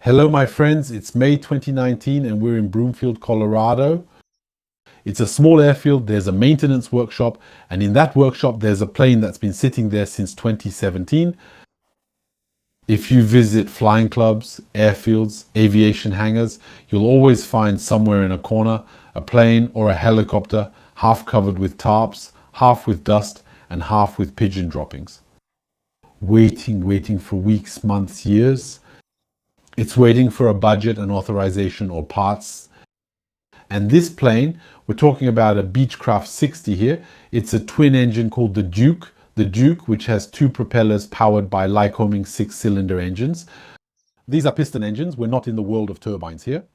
Hello, my friends. It's May 2019 and we're in Broomfield, Colorado. It's a small airfield. There's a maintenance workshop, and in that workshop, there's a plane that's been sitting there since 2017. If you visit flying clubs, airfields, aviation hangars, you'll always find somewhere in a corner a plane or a helicopter, half covered with tarps, half with dust, and half with pigeon droppings. Waiting for weeks, months, years. It's waiting for a budget, an authorization, or parts. And this plane, we're talking about a Beechcraft 60 here. It's a twin engine called the Duke. The Duke, which has two propellers powered by Lycoming 6-cylinder engines. These are piston engines. We're not in the world of turbines here.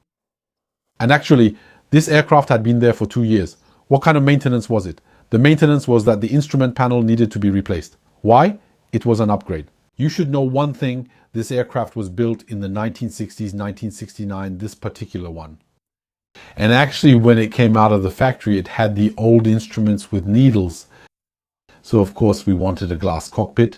And actually, this aircraft had been there for 2 years. What kind of maintenance was it? The maintenance was that the instrument panel needed to be replaced. Why? It was an upgrade. You should know one thing. This aircraft was built in the 1960s, 1969, this particular one. And actually, when it came out of the factory, it had the old instruments with needles. So of course, we wanted a glass cockpit.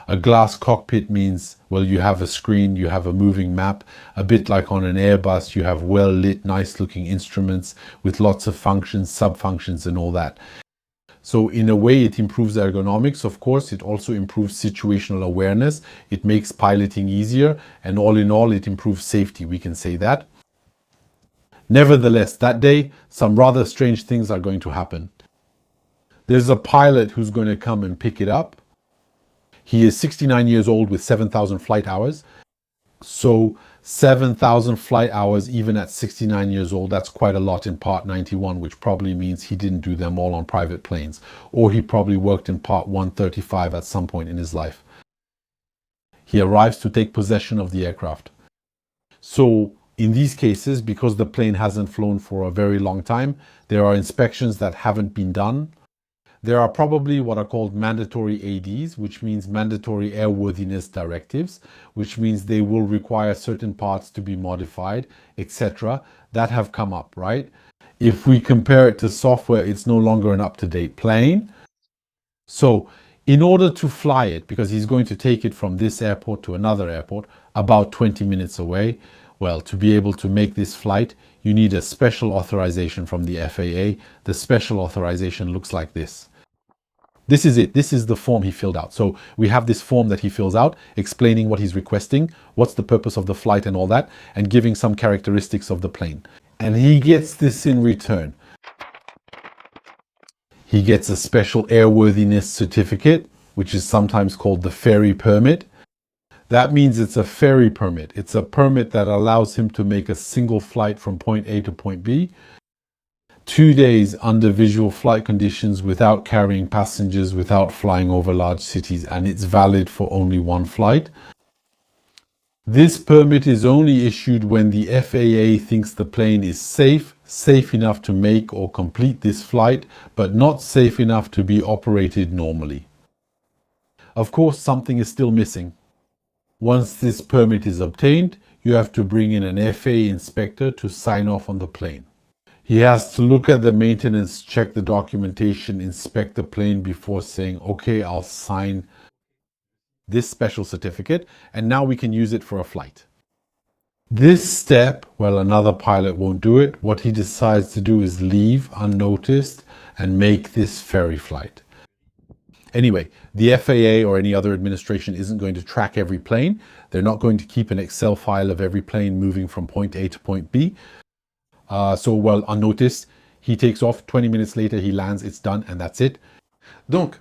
A glass cockpit means, well, you have a screen, you have a moving map, a bit like on an Airbus, you have well-lit, nice-looking instruments with lots of functions, sub-functions and all that. So in a way, it improves ergonomics. Of course, it also improves situational awareness. It makes piloting easier. And all in all, it improves safety. We can say that. Nevertheless, that day, some rather strange things are going to happen. There's a pilot who's going to come and pick it up. He is 69 years old with 7,000 flight hours. So 7,000 flight hours, even at 69 years old, that's quite a lot in Part 91, which probably means he didn't do them all on private planes, or he probably worked in Part 135 at some point in his life. He arrives to take possession of the aircraft. So in these cases, because the plane hasn't flown for a very long time, there are inspections that haven't been done. There are probably what are called mandatory ADs, which means mandatory airworthiness directives, which means they will require certain parts to be modified, etc. that have come up, right? If we compare it to software, it's no longer an up-to-date plane. So in order to fly it, because he's going to take it from this airport to another airport, about 20 minutes away, well, to be able to make this flight, you need a special authorization from the FAA. The special authorization looks like this. This is it. This is the form he filled out. So we have this form that he fills out explaining what he's requesting, what's the purpose of the flight and all that, and giving some characteristics of the plane. And he gets this in return. He gets a special airworthiness certificate, which is sometimes called the Ferry permit. That means it's a ferry permit. It's a permit that allows him to make a single flight from point A to point B. 2 days under visual flight conditions without carrying passengers, without flying over large cities, and it's valid for only one flight. This permit is only issued when the FAA thinks the plane is safe enough to make or complete this flight, but not safe enough to be operated normally. Of course, something is still missing. Once this permit is obtained, you have to bring in an FAA inspector to sign off on the plane. He has to look at the maintenance, check the documentation, inspect the plane before saying, okay, I'll sign this special certificate, and now we can use it for a flight. This step, well, another pilot won't do it. What he decides to do is leave unnoticed and make this ferry flight. Anyway, the FAA or any other administration isn't going to track every plane. They're not going to keep an Excel file of every plane moving from point A to point B. So, well, unnoticed, he takes off. 20 minutes later, he lands, it's done, and that's it. Donc,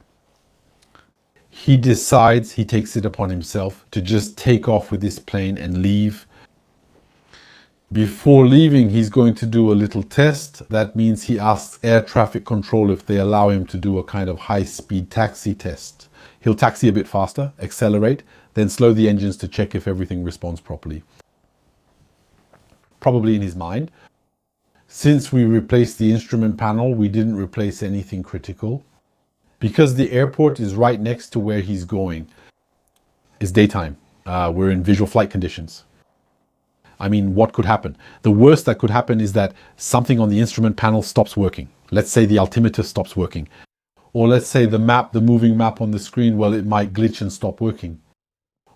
he decides, he takes it upon himself to just take off with this plane and leave. Before leaving, he's going to do a little test. That means he asks air traffic control if they allow him to do a kind of high-speed taxi test. He'll taxi a bit faster, accelerate, then slow the engines to check if everything responds properly. Probably in his mind, since we replaced the instrument panel, we didn't replace anything critical. Because the airport is right next to where he's going. It's daytime. We're in visual flight conditions. I mean, what could happen? The worst that could happen is that something on the instrument panel stops working. Let's say the altimeter stops working. Or let's say the map, the moving map on the screen, well, it might glitch and stop working.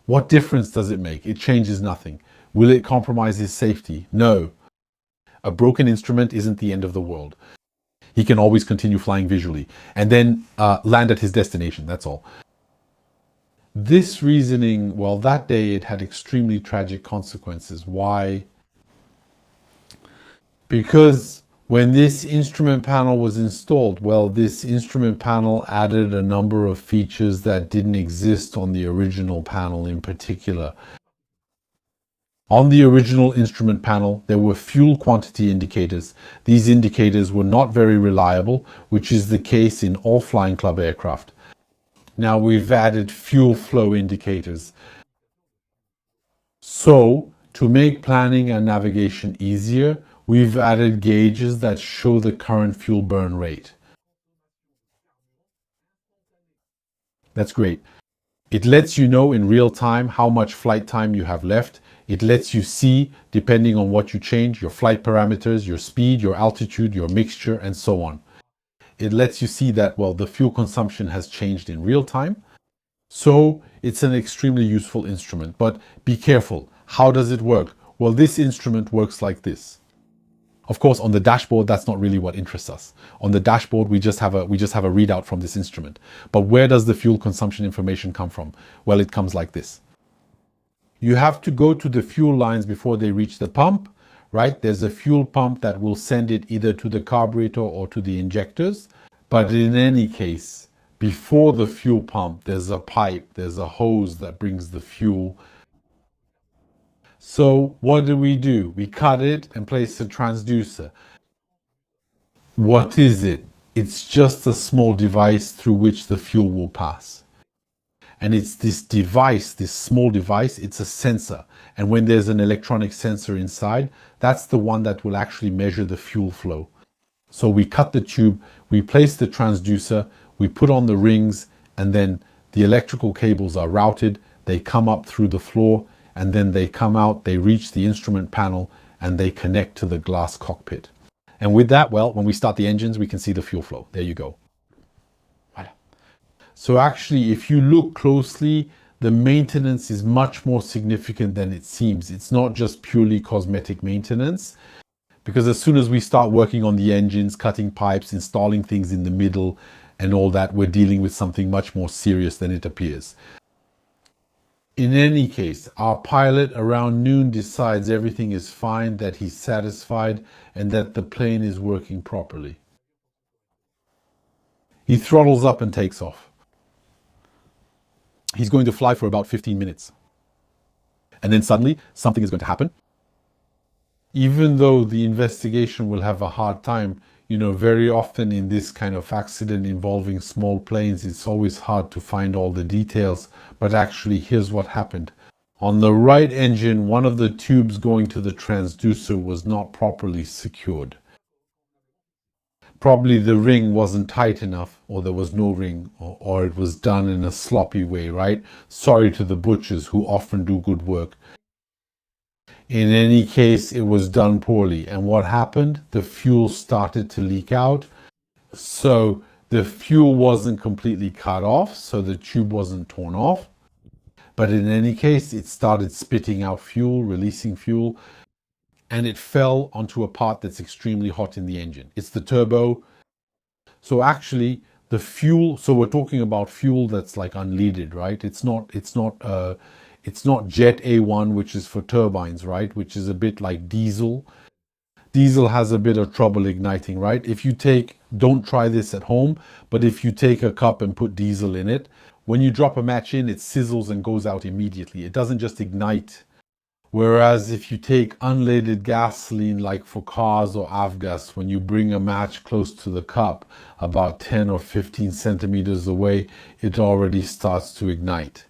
What difference does it make? It changes nothing. Will it compromise his safety? No. A broken instrument isn't the end of the world. He can always continue flying visually and then land at his destination. That's all. This reasoning, well, that day it had extremely tragic consequences. Why? Because when this instrument panel was installed, well, this instrument panel added a number of features that didn't exist on the original panel in particular. On the original instrument panel, there were fuel quantity indicators. These indicators were not very reliable, which is the case in all Flying Club aircraft. Now we've added fuel flow indicators. So, to make planning and navigation easier, we've added gauges that show the current fuel burn rate. That's great. It lets you know in real time how much flight time you have left. It lets you see, depending on what you change, your flight parameters, your speed, your altitude, your mixture, and so on. It lets you see that, well, the fuel consumption has changed in real time. So it's an extremely useful instrument, but be careful. How does it work? Well, this instrument works like this. Of course, on the dashboard, that's not really what interests us. On the dashboard, we just have a readout from this instrument. But where does the fuel consumption information come from? Well, it comes like this. You have to go to the fuel lines before they reach the pump, right? There's a fuel pump that will send it either to the carburetor or to the injectors. But in any case, before the fuel pump, there's a pipe, there's a hose that brings the fuel. So what do? We cut it and place a transducer. What is it? It's just a small device through which the fuel will pass. And it's this device, this small device, it's a sensor. And when there's an electronic sensor inside, that's the one that will actually measure the fuel flow. So we cut the tube, we place the transducer, we put on the rings, and then the electrical cables are routed, they come up through the floor, and then they come out, they reach the instrument panel, and they connect to the glass cockpit. And with that, well, when we start the engines, we can see the fuel flow. There you go. So actually, if you look closely, the maintenance is much more significant than it seems. It's not just purely cosmetic maintenance, because as soon as we start working on the engines, cutting pipes, installing things in the middle, and all that, we're dealing with something much more serious than it appears. In any case, our pilot around noon decides everything is fine, that he's satisfied, and that the plane is working properly. He throttles up and takes off. He's going to fly for about 15 minutes. And then suddenly, something is going to happen. Even though the investigation will have a hard time, very often in this kind of accident involving small planes, it's always hard to find all the details. But actually, here's what happened. On the right engine, one of the tubes going to the transducer was not properly secured. Probably the ring wasn't tight enough, or there was no ring, or it was done in a sloppy way, right? Sorry to the butchers who often do good work. In any case, it was done poorly. And what happened? The fuel started to leak out. So the fuel wasn't completely cut off, so the tube wasn't torn off. But in any case, it started spitting out fuel, releasing fuel. And it fell onto a part that's extremely hot in the engine. It's the turbo. So actually, the fuel, so we're talking about fuel that's like unleaded, right? It's not jet A1, which is for turbines, right? Which is a bit like diesel. Diesel has a bit of trouble igniting, right? Don't try this at home, but if you take a cup and put diesel in it, when you drop a match in, it sizzles and goes out immediately. It doesn't just ignite. Whereas if you take unleaded gasoline, like for cars or avgas, when you bring a match close to the cup, about 10 or 15 centimeters away, it already starts to ignite.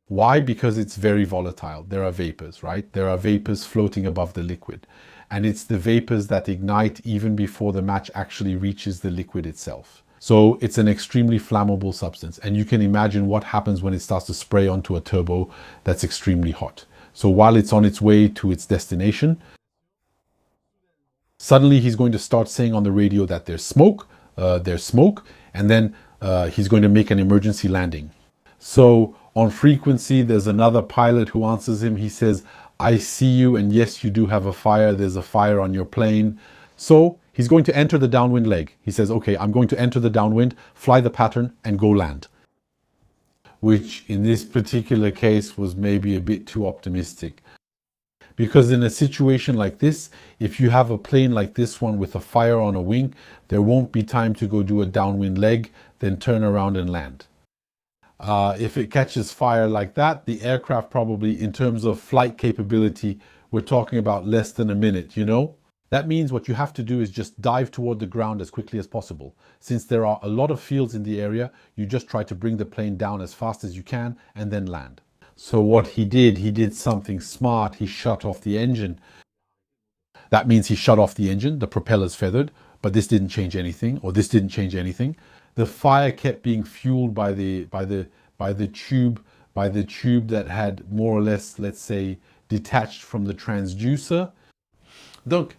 Why? Because it's very volatile. There are vapors, right? There are vapors floating above the liquid. And it's the vapors that ignite even before the match actually reaches the liquid itself. So it's an extremely flammable substance. And you can imagine what happens when it starts to spray onto a turbo that's extremely hot. So while it's on its way to its destination, suddenly he's going to start saying on the radio that there's smoke, and then he's going to make an emergency landing. So On frequency, there's another pilot who answers him. He says, I see you, and yes, you do have a fire. There's a fire on your plane. So he's going to enter the downwind leg. He says, okay, I'm going to enter the downwind, fly the pattern, and go land. Which in this particular case was maybe a bit too optimistic. Because in a situation like this, if you have a plane like this one with a fire on a wing, there won't be time to go do a downwind leg, then turn around and land. If it catches fire like that, the aircraft probably, in terms of flight capability, we're talking about less than a minute, you know? That means what you have to do is just dive toward the ground as quickly as possible. Since there are a lot of fields in the area, you just try to bring the plane down as fast as you can and then land. So what he did something smart. He shut off the engine. That means he shut off the engine, the propeller's feathered, but this didn't change anything, or this didn't change anything. The fire kept being fueled by the tube that had more or less, let's say, detached from the transducer. Look.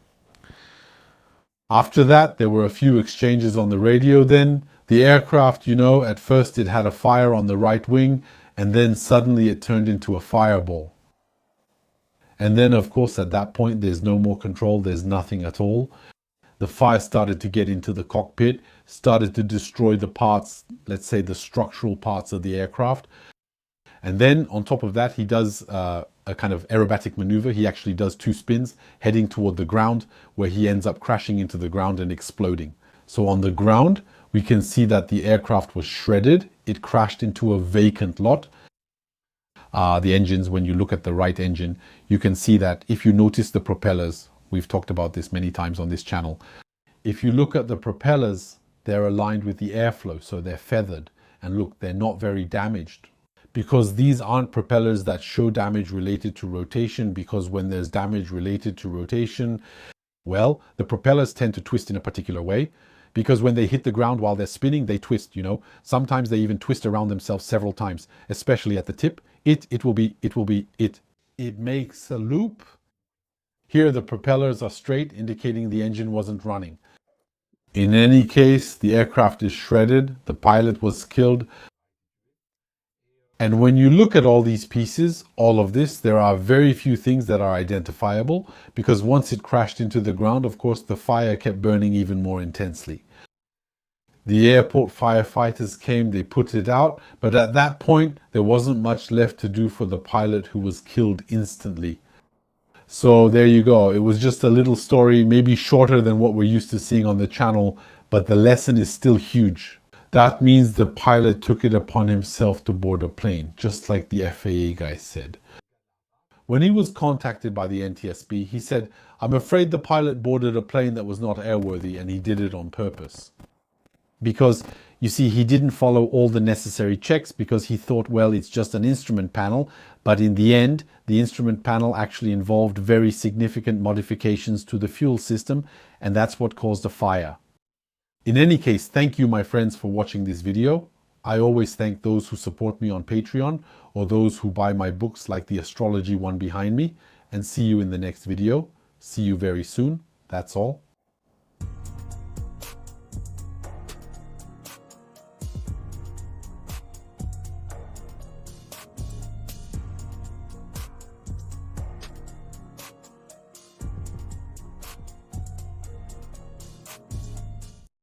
After that, there were a few exchanges on the radio then. The aircraft, you know, at first it had a fire on the right wing, and then suddenly it turned into a fireball. And then, of course, at that point, there's no more control. There's nothing at all. The fire started to get into the cockpit, started to destroy the parts, let's say the structural parts of the aircraft. And then on top of that, he does a kind of aerobatic maneuver. He actually does 2 spins heading toward the ground, where he ends up crashing into the ground and exploding. So on the ground, we can see that the aircraft was shredded. It crashed into a vacant lot. The engines, when you look at the right engine, you can see that if you notice the propellers, we've talked about this many times on this channel. If you look at the propellers, they're aligned with the airflow, so they're feathered. And look, they're not very damaged. Because these aren't propellers that show damage related to rotation, because when there's damage related to rotation, well, the propellers tend to twist in a particular way, because when they hit the ground while they're spinning, they twist, you know. Sometimes they even twist around themselves several times, especially at the tip. It makes a loop. Here the propellers are straight, indicating the engine wasn't running. In any case, the aircraft is shredded, the pilot was killed. And when you look at all these pieces, all of this, there are very few things that are identifiable, because once it crashed into the ground, of course, the fire kept burning even more intensely. The airport firefighters came, they put it out, but at that point, there wasn't much left to do for the pilot, who was killed instantly. So there you go. It was just a little story, maybe shorter than what we're used to seeing on the channel, but the lesson is still huge. That means the pilot took it upon himself to board a plane, just like the FAA guy said. When he was contacted by the NTSB, he said, I'm afraid the pilot boarded a plane that was not airworthy, and he did it on purpose. Because, you see, he didn't follow all the necessary checks, because he thought, well, it's just an instrument panel. But in the end, the instrument panel actually involved very significant modifications to the fuel system, and that's what caused a fire. In any case, thank you, my friends, for watching this video. I always thank those who support me on Patreon, or those who buy my books like the astrology one behind me, and see you in the next video. See you very soon. That's all.